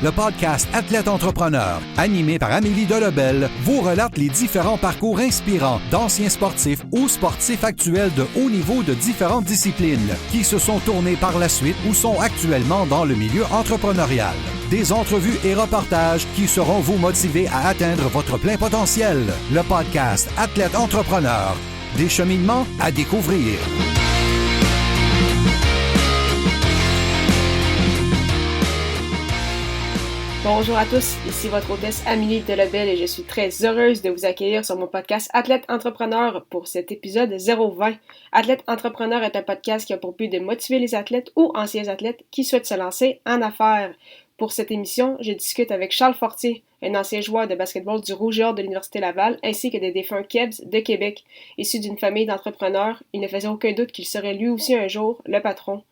Le podcast Athlète Entrepreneur, animé par Amélie Delebel, vous relate les différents parcours inspirants d'anciens sportifs ou sportifs actuels de haut niveau de différentes disciplines qui se sont tournés par la suite ou sont actuellement dans le milieu entrepreneurial. Des entrevues et reportages qui sauront vous motiver à atteindre votre plein potentiel. Le podcast Athlète Entrepreneur, des cheminements à découvrir. Bonjour à tous, ici votre hôtesse Amélie Delebel et je suis très heureuse de vous accueillir sur mon podcast Athlète Entrepreneur pour cet épisode 020. Athlète Entrepreneur est un podcast qui a pour but de motiver les athlètes ou anciens athlètes qui souhaitent se lancer en affaires. Pour cette émission, je discute avec Charles Fortier, un ancien joueur de basketball du Rouge et Or de l'Université Laval, ainsi que des défunts Kebs de Québec. Issu d'une famille d'entrepreneurs, il ne faisait aucun doute qu'il serait lui aussi un jour le patron.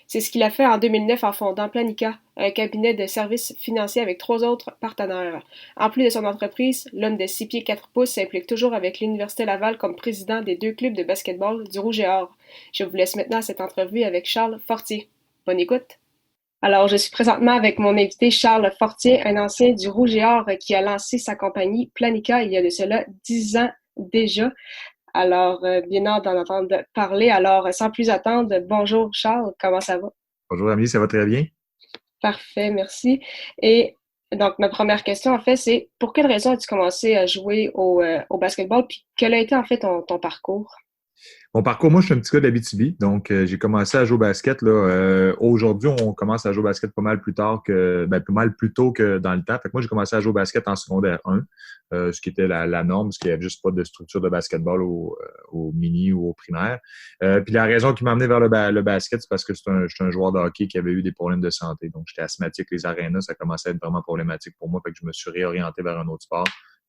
C'est ce qu'il a fait en 2009 en fondant Planica, un cabinet de services financiers avec 3 autres partenaires. En plus de son entreprise, l'homme de 6 pieds 4 pouces s'implique toujours avec l'Université Laval comme président des 2 clubs de basketball du Rouge et Or. Je vous laisse maintenant cette entrevue avec Charles Fortier. Bonne écoute! Alors, je suis présentement avec mon invité Charles Fortier, un ancien du Rouge et Or qui a lancé sa compagnie Planica il y a de cela 10 ans déjà. Alors, bien hâte d'en entendre parler. Alors, sans plus attendre, bonjour Charles, comment ça va? Bonjour Amélie, ça va très bien. Parfait, merci. Et donc, ma première question, en fait, c'est pour quelle raison as-tu commencé à jouer au basketball? Puis, quel a été, en fait, ton parcours? Mon parcours, moi, je suis un petit gars d'Abitibi, donc j'ai commencé à jouer au basket. Aujourd'hui, on commence à jouer au basket pas mal plus tôt que dans le temps. Fait que moi, j'ai commencé à jouer au basket en secondaire 1, ce qui était la norme, parce qu'il n'y avait juste pas de structure de basketball au mini ou au primaire. Puis la raison qui m'a amené vers le basket, c'est parce que j'étais un joueur de hockey qui avait eu des problèmes de santé. Donc, j'étais asthmatique, les arénas, ça commençait à être vraiment problématique pour moi. Fait que je me suis réorienté vers un autre sport.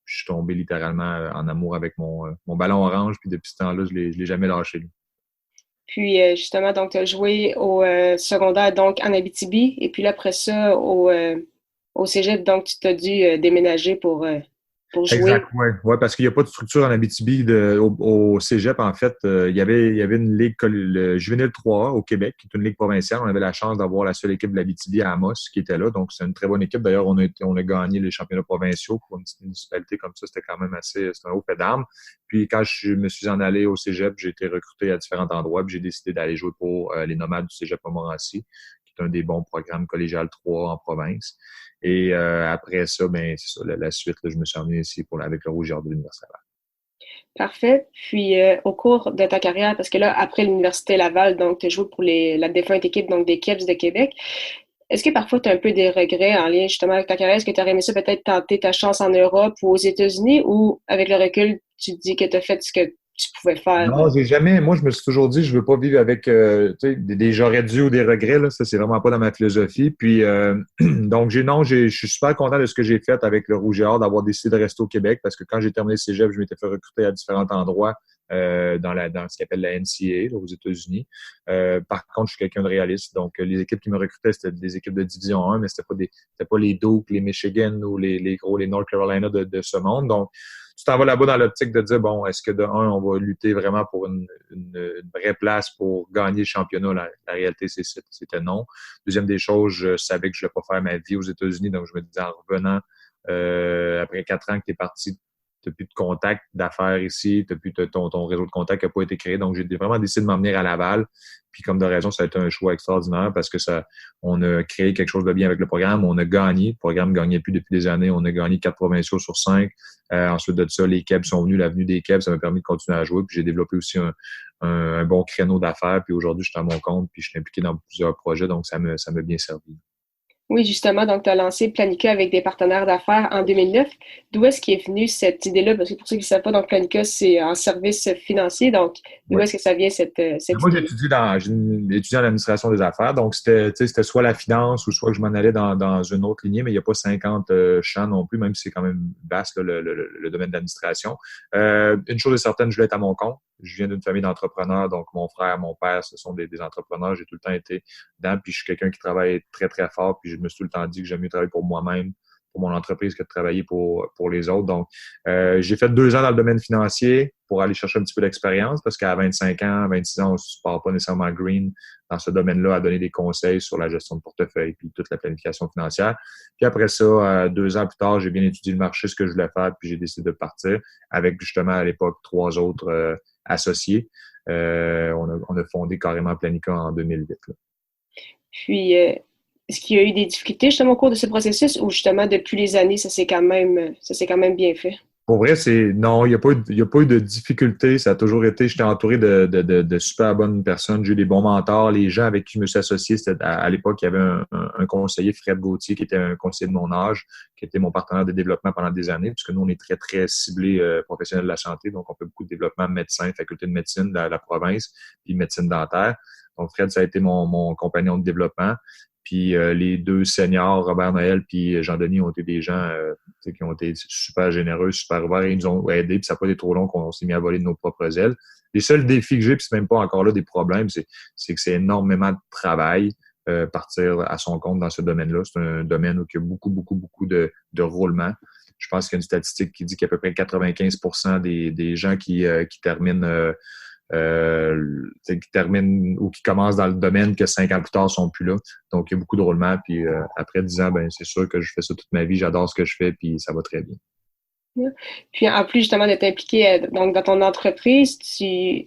Je suis tombé littéralement en amour avec mon ballon orange, puis depuis ce temps-là, je l'ai jamais lâché. Puis justement, donc tu as joué au secondaire donc en Abitibi, et puis là, après ça, au Cégep, donc tu t'as dû déménager pour jouer. Exact, oui. Ouais, parce qu'il n'y a pas de structure en Abitibi au Cégep, en fait. Il y avait une ligue, le Juvénile 3A au Québec, qui est une ligue provinciale. On avait la chance d'avoir la seule équipe de l'Abitibi à Amos qui était là. Donc, c'est une très bonne équipe. D'ailleurs, on a gagné les championnats provinciaux pour une petite municipalité comme ça. C'était quand même c'était un haut fait d'armes. Puis, quand je me suis en allé au Cégep, j'ai été recruté à différents endroits. Puis, j'ai décidé d'aller jouer pour les Nomades du Cégep Montmorency, qui est un des bons programmes collégial 3 en province. Et après ça, ben c'est ça, la suite, là, je me suis emmené ici avec le Rouge et Or de l'Université Laval. Parfait. Puis au cours de ta carrière, parce que là, après l'Université Laval, donc tu as joué pour la défunte équipe donc des Kebs de Québec. Est-ce que parfois tu as un peu des regrets en lien justement avec ta carrière? Est-ce que tu aurais aimé ça peut-être tenter ta chance en Europe ou aux États-Unis, ou avec le recul, tu te dis que tu as fait ce que tu pouvais faire? Non, j'ai jamais. Moi, je me suis toujours dit, je veux pas vivre avec des j'aurais dû ou des regrets. Là. Ça, c'est vraiment pas dans ma philosophie. Puis, donc, je suis super content de ce que j'ai fait avec le Rouge et Or, d'avoir décidé de rester au Québec, parce que quand j'ai terminé le Cégep, je m'étais fait recruter à différents endroits dans ce qu'on appelle la NCAA là, aux États-Unis. Par contre, je suis quelqu'un de réaliste. Donc, les équipes qui me recrutaient, c'était des équipes de Division 1, mais c'était pas les Duke, les Michigan ou les North Carolina de ce monde. Donc, tu t'en vas là-bas dans l'optique de dire, bon, est-ce que de un, on va lutter vraiment pour une vraie place pour gagner le championnat? La réalité, c'était non. Deuxième des choses, je savais que je ne voulais pas faire ma vie aux États-Unis, donc je me disais en revenant, après 4 ans que tu es parti, tu n'as plus de contact d'affaires ici, ton réseau de contact n'a pas été créé. Donc, j'ai vraiment décidé de m'emmener à Laval. Puis, comme de raison, ça a été un choix extraordinaire parce que on a créé quelque chose de bien avec le programme. On a gagné. Le programme ne gagnait plus depuis des années. On a gagné 4 provinciaux sur 5. Ensuite de ça, les Kebs sont venus. L'avenue des Kebs, ça m'a permis de continuer à jouer. Puis, j'ai développé aussi un bon créneau d'affaires. Puis, aujourd'hui, je suis à mon compte. Puis, je suis impliqué dans plusieurs projets. Donc, ça m'a bien servi. Oui, justement, donc tu as lancé Planica avec des partenaires d'affaires en 2009. D'où est-ce qu'est venue cette idée-là? Parce que pour ceux qui ne savent pas, donc Planica, c'est en service financier. Donc, d'où est-ce que ça vient cette Moi, idée? j'ai étudié en administration des affaires. Donc, c'était soit la finance ou soit que je m'en allais dans une autre lignée, mais il n'y a pas 50 champs non plus, même si c'est quand même vaste là, le domaine de l'administration. Une chose est certaine, je voulais être à mon compte. Je viens d'une famille d'entrepreneurs, donc mon frère, mon père, ce sont des entrepreneurs. J'ai tout le temps été dedans, puis je suis quelqu'un qui travaille très, très fort, puis je me suis tout le temps dit que j'aime mieux travailler pour moi-même, pour mon entreprise, que de travailler pour les autres. Donc, j'ai fait 2 ans dans le domaine financier. pour aller chercher un petit peu d'expérience parce qu'à 25 ans, 26 ans, on ne se part pas nécessairement green dans ce domaine-là à donner des conseils sur la gestion de portefeuille puis toute la planification financière. Puis après ça, 2 ans plus tard, j'ai bien étudié le marché, ce que je voulais faire, puis j'ai décidé de partir avec justement à l'époque 3 autres associés. On a fondé carrément Planica en 2008. Là. Puis, est-ce qu'il y a eu des difficultés justement au cours de ce processus ou justement depuis les années, ça s'est quand même bien fait? Pour vrai, non, il n'y a pas eu de difficulté. Ça a toujours été, j'étais entouré de super bonnes personnes. J'ai eu des bons mentors. Les gens avec qui je me suis associé, c'était à l'époque, il y avait un conseiller, Fred Gauthier, qui était un conseiller de mon âge, qui était mon partenaire de développement pendant des années, puisque nous, on est très, très ciblés professionnels de la santé. Donc, on fait beaucoup de développement médecin, faculté de médecine de la province, puis médecine dentaire. Donc, Fred, ça a été mon compagnon de développement. Puis les 2 seniors, Robert Noël puis Jean-Denis, ont été des gens qui ont été super généreux, super ouverts. Ils nous ont aidés, puis ça n'a pas été trop long qu'on s'est mis à voler de nos propres ailes. Les seuls défis que j'ai, puis c'est même pas encore là des problèmes, c'est que c'est énormément de travail partir à son compte dans ce domaine-là. C'est un domaine où il y a beaucoup, beaucoup, beaucoup de roulement. Je pense qu'il y a une statistique qui dit qu'à peu près 95% des gens qui terminent qui terminent ou qui commencent dans le domaine que 5 ans plus tard sont plus là. Donc, il y a beaucoup de roulement. Puis après 10 ans, ben c'est sûr que je fais ça toute ma vie. J'adore ce que je fais, puis ça va très bien. Puis en plus justement de t'impliquer donc dans ton entreprise, tu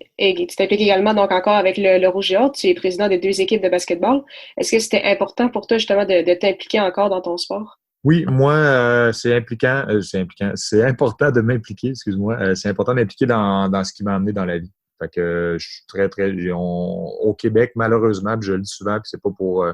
t'impliques également donc encore avec le Rouge et Or. Tu es président des 2 équipes de basketball. Est-ce que c'était important pour toi justement de t'impliquer encore dans ton sport? Oui, moi, c'est important de m'impliquer, excuse-moi. C'est important de m'impliquer dans ce qui m'a amené dans la vie. Fait que je suis très, très... au Québec, malheureusement, puis je le dis souvent, puis c'est pas pour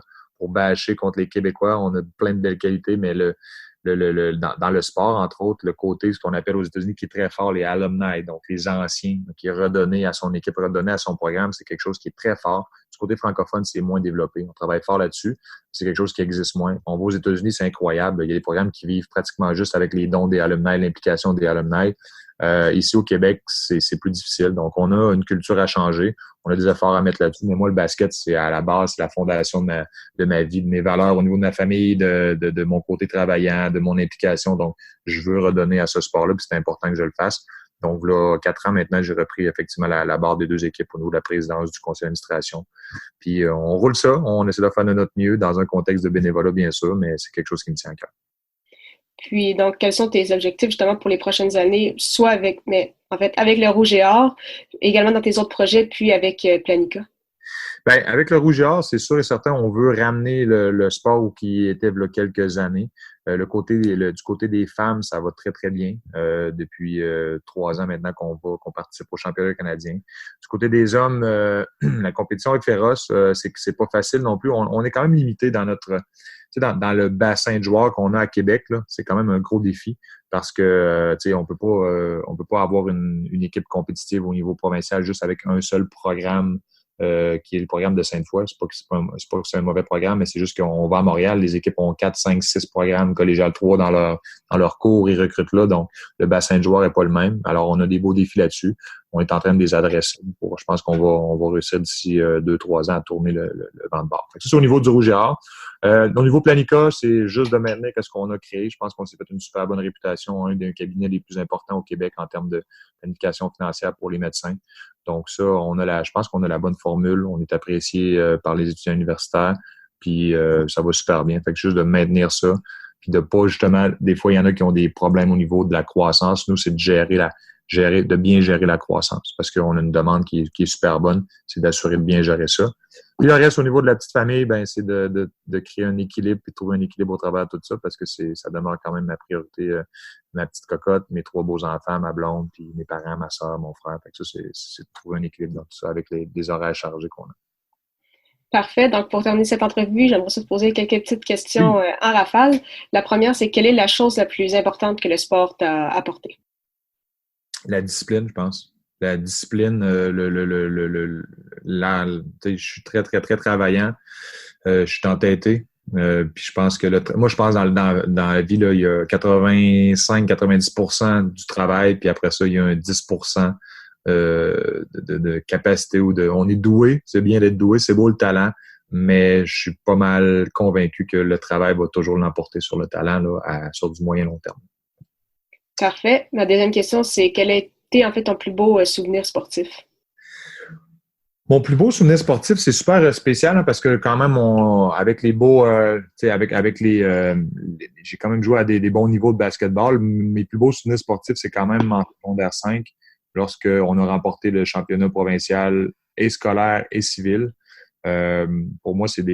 bâcher contre les Québécois, on a plein de belles qualités, mais dans le sport, entre autres, le côté, ce qu'on appelle aux États-Unis, qui est très fort, les alumni, donc les anciens, qui est redonné à son équipe, redonné à son programme, c'est quelque chose qui est très fort. Du côté francophone, c'est moins développé. On travaille fort là-dessus. C'est quelque chose qui existe moins. On va aux États-Unis, c'est incroyable. Il y a des programmes qui vivent pratiquement juste avec les dons des alumni, l'implication des alumni. Ici au Québec, c'est plus difficile. Donc, on a une culture à changer. On a des efforts à mettre là-dessus. Mais moi, le basket, c'est à la base, c'est la fondation de ma vie, de mes valeurs au niveau de ma famille, de mon côté travaillant, de mon implication. Donc, je veux redonner à ce sport-là, puis c'est important que je le fasse. Donc, là, 4 ans maintenant, j'ai repris effectivement la barre des 2 équipes au niveau de la présidence du conseil d'administration. Puis, on roule ça. On essaie de faire de notre mieux dans un contexte de bénévolat, bien sûr, mais c'est quelque chose qui me tient à cœur. Puis, donc, quels sont tes objectifs justement pour les prochaines années, soit avec le Rouge et Or, également dans tes autres projets, puis avec Planica? Bien, avec le Rouge et Or, c'est sûr et certain, on veut ramener le sport où il était il y a quelques années. Du côté des femmes, ça va très, très bien. Depuis 3 ans maintenant qu'on participe au championnat canadien. Du côté des hommes, la compétition est féroce. C'est pas facile non plus. On est quand même limité dans dans le bassin de joueurs qu'on a à Québec. Là, c'est quand même un gros défi parce que on peut pas avoir une équipe compétitive au niveau provincial juste avec un seul programme. Qui est le programme de Sainte-Foy. C'est pas que c'est un mauvais programme, mais c'est juste qu'on va à Montréal, les équipes ont 4, 5, 6 programmes collégial 3 dans leur cours, ils recrutent là, donc le bassin de joueurs est pas le même. Alors, on a des beaux défis là-dessus. On est en train de les adresser. Je pense qu'on va réussir d'ici 2-3 ans à tourner le vent de bord. Ça, c'est au niveau du Rouge et Or. Au niveau Planica, c'est juste de maintenir ce qu'on a créé. Je pense qu'on s'est fait une super bonne réputation, un des cabinets les plus importants au Québec en termes de planification financière pour les médecins. Donc ça, je pense qu'on a la bonne formule. On est apprécié par les étudiants universitaires, puis ça va super bien. Fait que juste de maintenir ça, puis de pas justement, des fois, il y en a qui ont des problèmes au niveau de la croissance. Nous, c'est de bien gérer la croissance parce qu'on a une demande qui est super bonne. C'est d'assurer de bien gérer ça. Puis le reste, au niveau de la petite famille, ben c'est de créer un équilibre et de trouver un équilibre au travers de tout ça parce que ça demeure quand même ma priorité. Ma petite cocotte, mes 3 beaux enfants, ma blonde, puis mes parents, ma soeur, mon frère. Fait que ça, c'est de trouver un équilibre dans tout ça avec les horaires chargés qu'on a. Parfait. Donc, pour terminer cette entrevue, j'aimerais te poser quelques petites questions en rafale. La première, c'est quelle est la chose la plus importante que le sport t'a apporté? La discipline, je pense. La discipline, je suis très, très, très travaillant. Je suis entêté. Puis je pense que moi, je pense dans la vie, là, il y a 85-90% du travail, puis après ça, il y a un 10% de capacité on est doué, c'est bien d'être doué, c'est beau le talent, mais je suis pas mal convaincu que le travail va toujours l'emporter sur le talent là, sur du moyen long terme. Parfait. Ma deuxième question, c'est quel est été en fait ton plus beau souvenir sportif? Mon plus beau souvenir sportif, c'est super spécial parce que quand même, avec les beaux, avec j'ai quand même joué à des bons niveaux de basketball. Mes plus beaux souvenirs sportifs, c'est quand même en secondaire 5, lorsqu'on a remporté le championnat provincial et scolaire et civil. Pour moi, c'est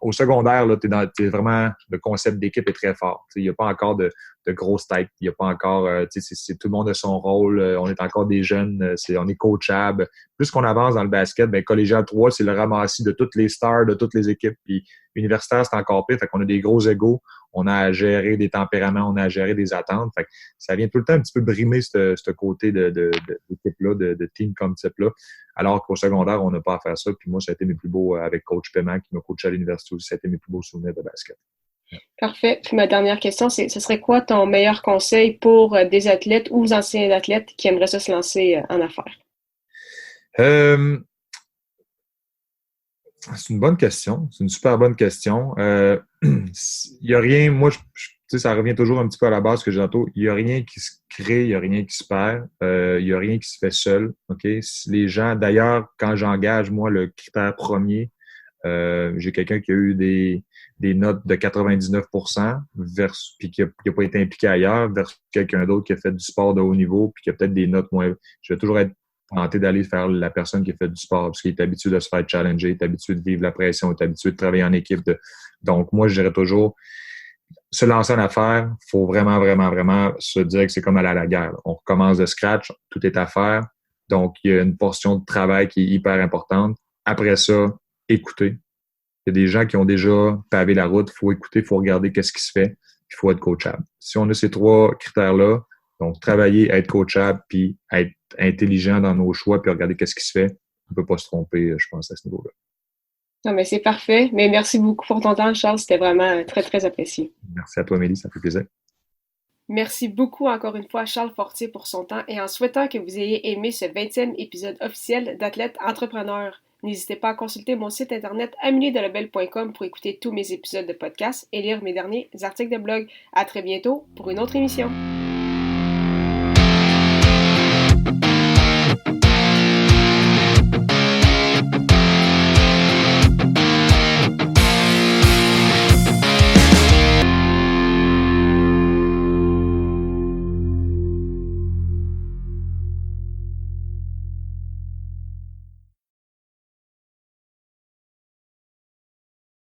au secondaire, là, t'es vraiment, le concept d'équipe est très fort. Il n'y a pas encore de grosses têtes. Il n'y a pas encore, tout le monde a son rôle. On est encore des jeunes. On est coachable. Plus qu'on avance dans le basket, ben, collégial 3, c'est le ramassis de toutes les stars de toutes les équipes. Puis universitaire, c'est encore pire. Fait qu'on a des gros égos. On a à gérer des tempéraments. On a à gérer des attentes. Fait que ça vient tout le temps un petit peu brimer ce côté d'équipe-là, de team concept-là. Alors qu'au secondaire, on n'a pas à faire ça. Puis moi, ça a été mes plus beaux, avec coach Paiement, qui m'a coaché à l'université aussi, ça a été mes plus beaux souvenirs de basket. Parfait. Puis ma dernière question, ce serait quoi ton meilleur conseil pour des athlètes ou anciens athlètes qui aimeraient ça se lancer en affaires? C'est une bonne question. C'est une super bonne question. Il n'y a rien, moi, ça revient toujours un petit peu à la base que j'ai tantôt. Il n'y a rien qui se crée, il n'y a rien qui se perd, il n'y a rien qui se fait seul. OK? Les gens, d'ailleurs, quand j'engage, moi, le critère premier, j'ai quelqu'un qui a eu des notes de 99% puis qui n'a pas été impliqué ailleurs, versus quelqu'un d'autre qui a fait du sport de haut niveau puis qui a peut-être des notes moins. Je vais toujours être tenté d'aller faire la personne qui a fait du sport parce qu'il est habitué de se faire challenger, il est habitué de vivre la pression, il est habitué de travailler en équipe. Donc, moi, je dirais toujours, se lancer en affaires, il faut vraiment, vraiment, vraiment se dire que c'est comme aller à la guerre. On recommence de scratch, tout est à faire. Donc, il y a une portion de travail qui est hyper importante. Après ça, écouter. Il y a des gens qui ont déjà pavé la route. Il faut écouter, il faut regarder qu'est-ce qui se fait. Il faut être coachable. Si on a ces 3 critères-là, donc travailler, être coachable, puis être intelligent dans nos choix, puis regarder qu'est-ce qui se fait, on ne peut pas se tromper, je pense, à ce niveau-là. Non, mais c'est parfait. Mais merci beaucoup pour ton temps, Charles. C'était vraiment très, très apprécié. Merci à toi, Amélie. Ça fait plaisir. Merci beaucoup encore une fois à Charles Fortier pour son temps et en souhaitant que vous ayez aimé ce 20e épisode officiel d'Athlète Entrepreneur. N'hésitez pas à consulter mon site internet ameliedelobel.com pour écouter tous mes épisodes de podcast et lire mes derniers articles de blog. À très bientôt pour une autre émission.